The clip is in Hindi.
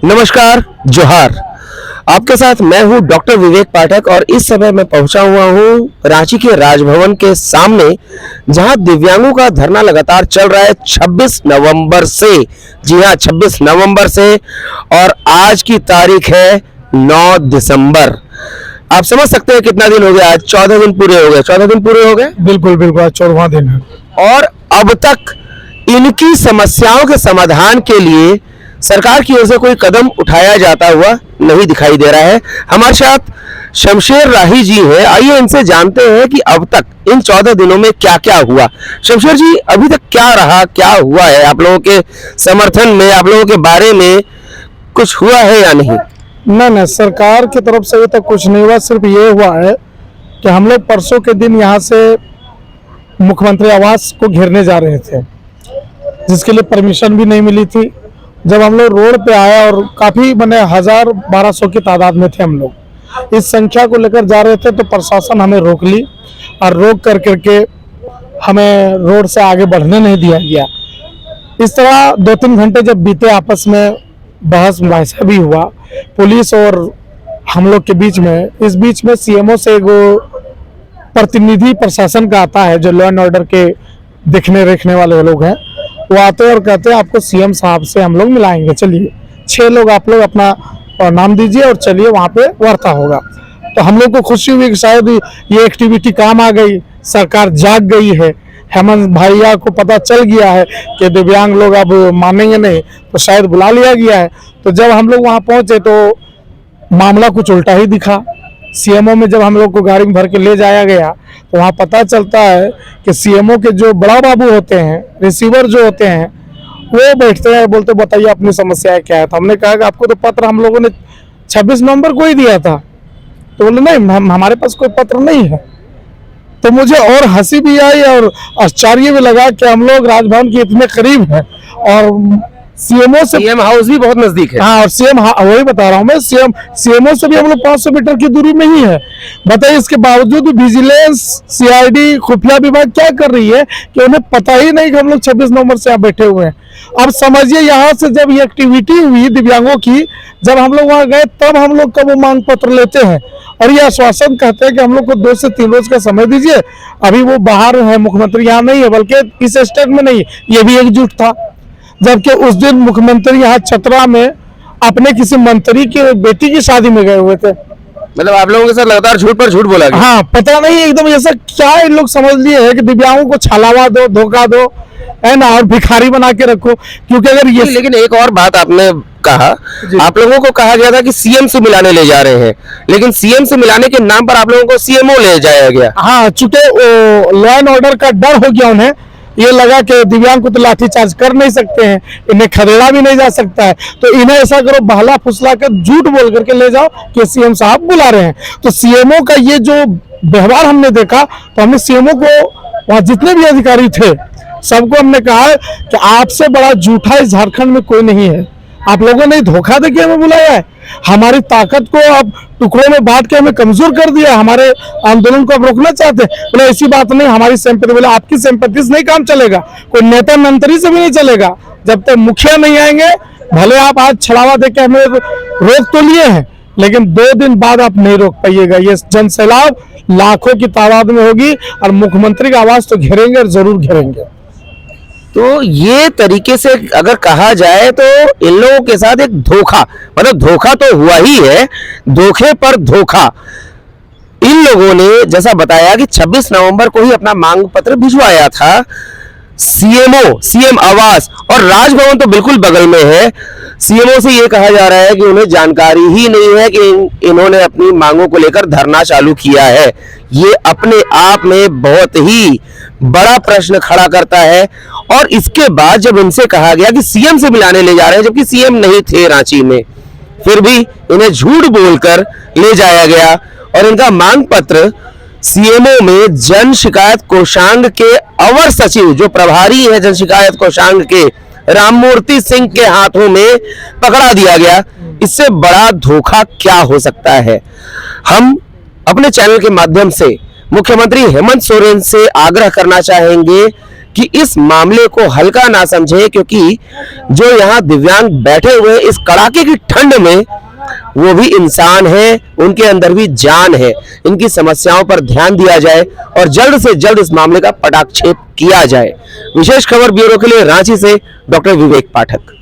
नमस्कार, जोहार। आपके साथ मैं हूं डॉक्टर विवेक पाठक और इस समय मैं पहुंचा हुआ हूं रांची के राजभवन के सामने, जहां दिव्यांगों का धरना लगातार चल रहा है 26 नवंबर से। जी हां, 26 नवंबर से और आज की तारीख है 9 दिसंबर। आप समझ सकते हैं कितना दिन हो गया। आज 14 दिन पूरे हो गए। 14 दिन पूरे हो गए। बिल्कुल बिल्कुल, आज 14वां दिन है और अब तक इनकी समस्याओं के समाधान के लिए सरकार की ओर से कोई कदम उठाया जाता हुआ नहीं दिखाई दे रहा है। हमारे साथ शमशेर राही जी हैं। आइए इनसे जानते हैं कि अब तक इन 14 दिनों में क्या क्या हुआ। शमशेर जी, अभी तक क्या रहा, क्या हुआ है? आप लोगों के समर्थन में, आप लोगों के बारे में कुछ हुआ है या नहीं? नहीं, सरकार की तरफ से अभी तक कुछ नहीं हुआ। सिर्फ ये हुआ है कि हम लोग परसों के दिन यहाँ से मुख्यमंत्री आवास को घेरने जा रहे थे, जिसके लिए परमिशन भी नहीं मिली थी। जब हम लोग रोड पे आए और काफ़ी 1000-1200 की तादाद में थे हम लोग, इस संख्या को लेकर जा रहे थे, तो प्रशासन हमें रोक ली और रोक कर करके हमें रोड से आगे बढ़ने नहीं दिया गया। इस तरह 2-3 घंटे जब बीते, आपस में बहस मुबाहिसा भी हुआ पुलिस और हम लोग के बीच में। इस बीच में सीएमओ से एक प्रतिनिधि प्रशासन का आता है, जो लॉ एंड ऑर्डर के देखने रेखने वाले लोग हैं। वो आते हैं और कहते हैं आपको सीएम साहब से हम लोग मिलाएंगे, चलिए 6 लोग आप लोग अपना नाम दीजिए और चलिए, वहाँ पे वार्ता होगा। तो हम लोग को खुशी हुई कि शायद ये एक्टिविटी काम आ गई, सरकार जाग गई है। हेमंत भैया को पता चल गया है कि दिव्यांग लोग अब मानेंगे नहीं, तो शायद बुला लिया गया है। तो जब हम लोग वहाँ पहुँचे तो मामला कुछ उल्टा ही दिखा। सीएमओ में जब हम लोग को गाड़ी में भर के ले जाया गया, तो वहाँ पता चलता है कि सीएमओ के जो बड़ा बाबू होते हैं, रिसीवर जो होते हैं, वो बैठते हैं, बोलते बताइए अपनी समस्या क्या है। तो हमने कहा कि आपको तो पत्र हम लोगों ने 26 नवंबर को ही दिया था। तो बोले नहीं, हमारे पास कोई पत्र नहीं है। तो मुझे और हंसी भी आई और आश्चर्य भी लगा कि हम लोग राजभवन के इतने करीब हैं और सीएमओ से, सीएम हाउस भी बहुत नजदीक है। हाँ, और सीएम, वही बता रहा हूँ मैं, सीएमओ से भी हम लोग 500 मीटर की दूरी में ही है। बताइए, इसके बावजूद विजिलेंस, सीआईडी, खुफिया विभाग क्या कर रही है कि उन्हें पता ही नहीं कि हम लोग 26 नवंबर से यहाँ बैठे हुए हैं। अब समझिए, यहाँ से जब ये एक्टिविटी हुई दिव्यांगों की, जब हम लोग वहाँ गए, तब हम लोग का वो मांग पत्र लेते हैं और ये आश्वासन कहते हैं कि हम लोग को 2 से 3 रोज का समय दीजिए। अभी वो बाहर है, मुख्यमंत्री यहाँ नहीं है, बल्कि इस स्टेट में नहीं, ये भी एकजुट था। जबकि उस दिन मुख्यमंत्री यहाँ चतरा में अपने किसी मंत्री की बेटी की शादी में गए हुए थे। मतलब आप लोगों के साथ लगातार झूठ पर झूठ बोला गया। हाँ, पता नहीं एकदम ऐसा क्या इन लोग समझ लिए है कि दिव्यांगों को छलावा दो, धोखा दो, है ना, और भिखारी बना के रखो। क्योंकि अगर ये, लेकिन एक और बात आपने कहा, आप लोगों को कहा गया था कि सीएम से मिलाने ले जा रहे हैं, लेकिन सीएम से मिलाने के नाम पर आप लोगों को सीएमओ ले जाया गया। हाँ, चूंकि लॉ एंड ऑर्डर का डर हो गया उन्हें, ये लगा कि दिव्यांग को तो लाठीचार्ज कर नहीं सकते हैं, इन्हें खदेड़ा भी नहीं जा सकता है, तो इन्हें ऐसा करो, बहला फुसला कर झूठ बोल करके ले जाओ कि सीएम साहब बुला रहे हैं। तो सीएमओ का ये जो व्यवहार हमने देखा, तो हमने सीएमओ को, वहाँ जितने भी अधिकारी थे, सबको हमने कहा कि आपसे बड़ा झूठा इस झारखंड में कोई नहीं है। आप लोगों ने धोखा देके हमें बुलाया है, हमारी ताकत को अब टुकड़ों में बांट के हमें कमजोर कर दिया, हमारे आंदोलन को अब रोकना चाहते हैं। बोले ऐसी बात नहीं, हमारी सिंपैथी, बोले आपकी सिंपैथी से नहीं काम चलेगा, कोई नेता मंत्री से भी नहीं चलेगा। जब तक मुखिया नहीं आएंगे, भले आप आज छलावा देके हमें रोक तो लिए हैं, लेकिन 2 दिन बाद आप नहीं रोक पाइएगा। ये जन सैलाब लाखों की तादाद में होगी और मुख्यमंत्री का आवाज तो घेरेंगे और जरूर घेरेंगे। तो ये तरीके से अगर कहा जाए तो इन लोगों के साथ एक धोखा, मतलब धोखा तो हुआ ही है, धोखे पर धोखा। इन लोगों ने जैसा बताया कि 26 नवंबर को ही अपना मांग पत्र भिजवाया था। सीएम आवास और राजभवन तो बिल्कुल बगल में है। सीएमओ से ये कहा जा रहा है कि उन्हें जानकारी ही नहीं है कि इन्होंने अपनी मांगों को लेकर धरना चालू किया है। ये अपने आप में बहुत ही बड़ा प्रश्न खड़ा करता है। और इसके बाद जब इनसे कहा गया कि सीएम से मिलाने ले जा रहे हैं, जबकि सीएम नहीं थे रांची में, फिर भी इन्हें झूठ बोलकर ले जाया गया और इनका मांग पत्र सीएमओ में जन शिकायत कोषांग के अवर सचिव, जो प्रभारी है जन शिकायत कोषांग के, राममूर्ति सिंह के हाथों में पकड़ा दिया गया। इससे बड़ा धोखा क्या हो सकता है? हम अपने चैनल के माध्यम से मुख्यमंत्री हेमंत सोरेन से आग्रह करना चाहेंगे कि इस मामले को हल्का ना समझे, क्योंकि जो यहाँ दिव्यांग बैठे हुए इस कड़ाके की ठंड में वो भी इंसान है, उनके अंदर भी जान है। इनकी समस्याओं पर ध्यान दिया जाए और जल्द से जल्द इस मामले का पटाक्षेप किया जाए। विशेष खबर ब्यूरो के लिए रांची से डॉक्टर विवेक पाठक।